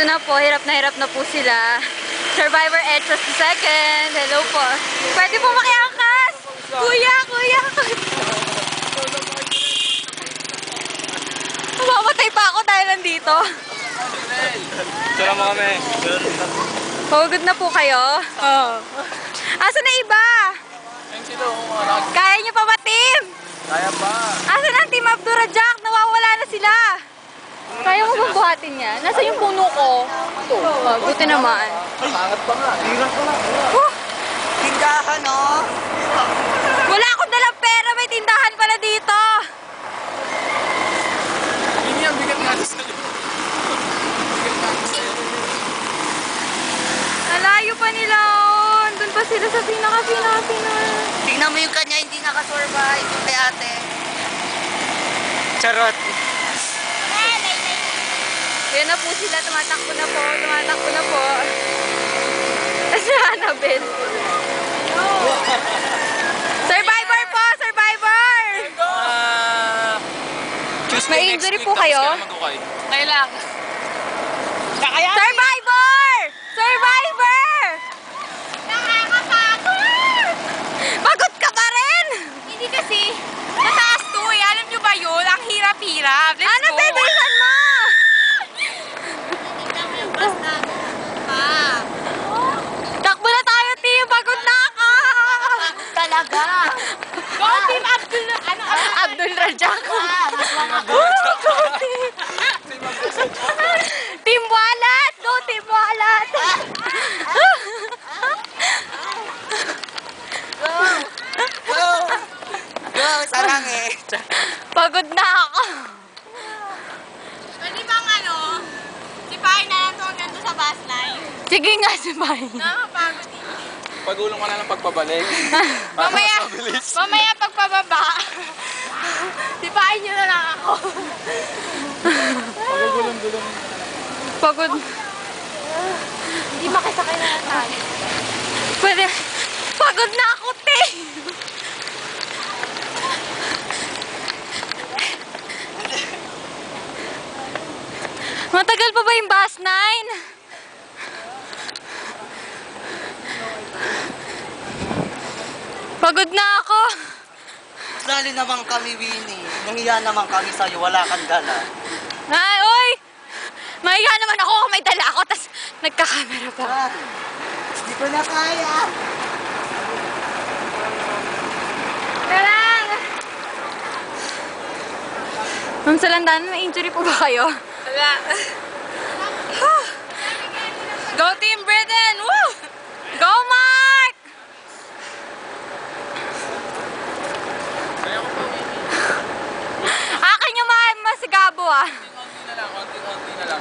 na po, hirap na po sila. Survivor Edros II. Hello po. Pwede po makiangkas! Kuya, kuya! Mamatay pa ako dahil nandito. Sura mo kami. Pagod na po kayo? Oo. Asa na iba? Kaya niyo pa ba, team? Kaya pa. Asa na ang Team Abdurrajak? Nawawala na sila. Kaya mo bang buhatin yan? Nasa yung puno ko? Ito. Oh, buti naman. Pangat pa nga. Hirap pa nga. Tindahan, oh. Wala akong dalang pera. May tindahan pala dito. Yun yan, bigat nga sa sa'yo. Nalayo pa nila. Oh. Doon pa sila sa pinaka. Tingnan mo yung kanya, hindi nakasurvive. Yung kay ate. Charot. Kaya na po sila. Tumatakbo na po. Si Annabelle. Survivor po! Survivor! May injury po kayo? Kailang. Survivor! Survivor! Nakakapagod! Pagod ka pa rin! Hindi kasi, mataas to eh. Alam nyo ba yun? Ang hirap-hirap. Let's Ano, go! bilisan mo! Takbo na tayo, team! Pagod na ako! Talaga. Go, Team Abdul... Abdul Rajak! Team Walat! Go, Team Walat! Go, sarang eh. Pagod na ako! Pwede bang sipahin na lang ito hanggang doon sa bus line? Sige nga, sabay. Nakapagod eh. Pagulong ka na ng pagpabalik. Mamaya pagpababa. Sipahin nyo na lang ako. Pagulong-gulong. Pagod. Hindi makisakay na lang tayo. Pwede. Pagod na ako, te! Matagal pa ba yung bus 9? Pagod na ako. Lalo naman kami, Winnie. Nahiya naman kami sa'yo, wala kang dala. Ay, oy! Mahiya naman ako kung may dala ako, tas nagka-camera pa. Hindi ko na kaya. Talang! Ma'am Salandan, may injury po ba kayo? Wala. Go Team Britain! Woo! Go, Mark! Akin yung masigabo, ah. Konti na lang.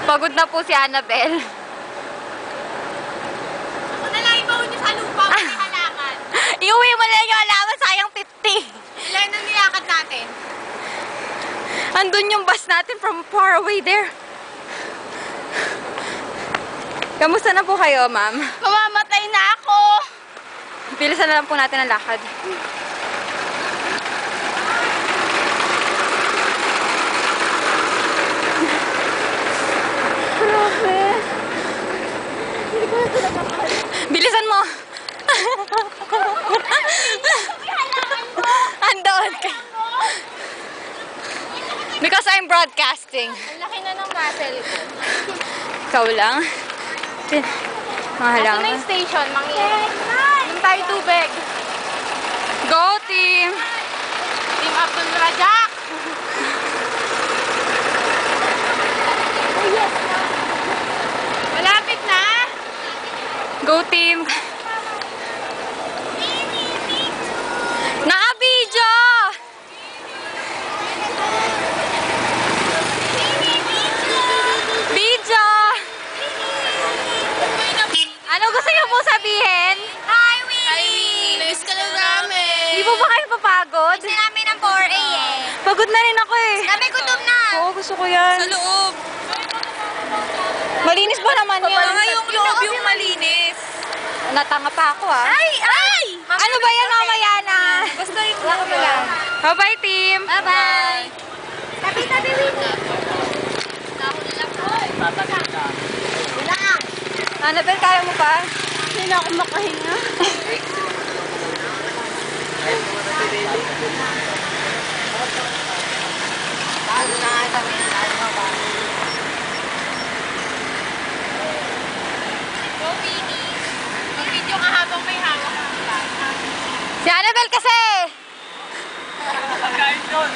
Pagod na po si Annabelle. Ako na lang ibaw nyo sa lupa kung may halaman. Iuwi mo na yung alaman, sayang 50. Ilan na nilakad natin? Andun yung bus natin from far away there. Kamusta na po kayo, ma'am? Mamamatay na ako! Bilisan na lang po natin ang lakad. Grabe. Bilisan mo. Andun ka. Because I'm broadcasting. Ang laki na ng muscle ko. Ikaw lang. Mahal Ito lang. na yung station, mangyayari. Doon tayo tubig. Go, team! Team Abdul Rajak! Oh yes! Malapit na! Go, team! Naka-video! Video! Ano gusto niyo po sabihin? Hi, Winnie! Miss ka na namin! Di po ba kayo papagod? Gusto namin ng 4A eh. Pagod na rin ako eh. Kami gutom na! Oo, gusto ko yan. Sa loob! Malinis pa naman yan. Mga yung loob yung malinis. Natanga pa ako ah. Ay! Ay! Ano ba yan mamaya na? Basta yung ako na lang. Bye-bye, team! Bye-bye. Tabi-tabi, Winnie. Annabelle, kaya mo pa? Hindi na ako makahinga. Go, Winnie. Mag-video ka habang may hawak ka. Si Annabelle kasi! Pagkain yun.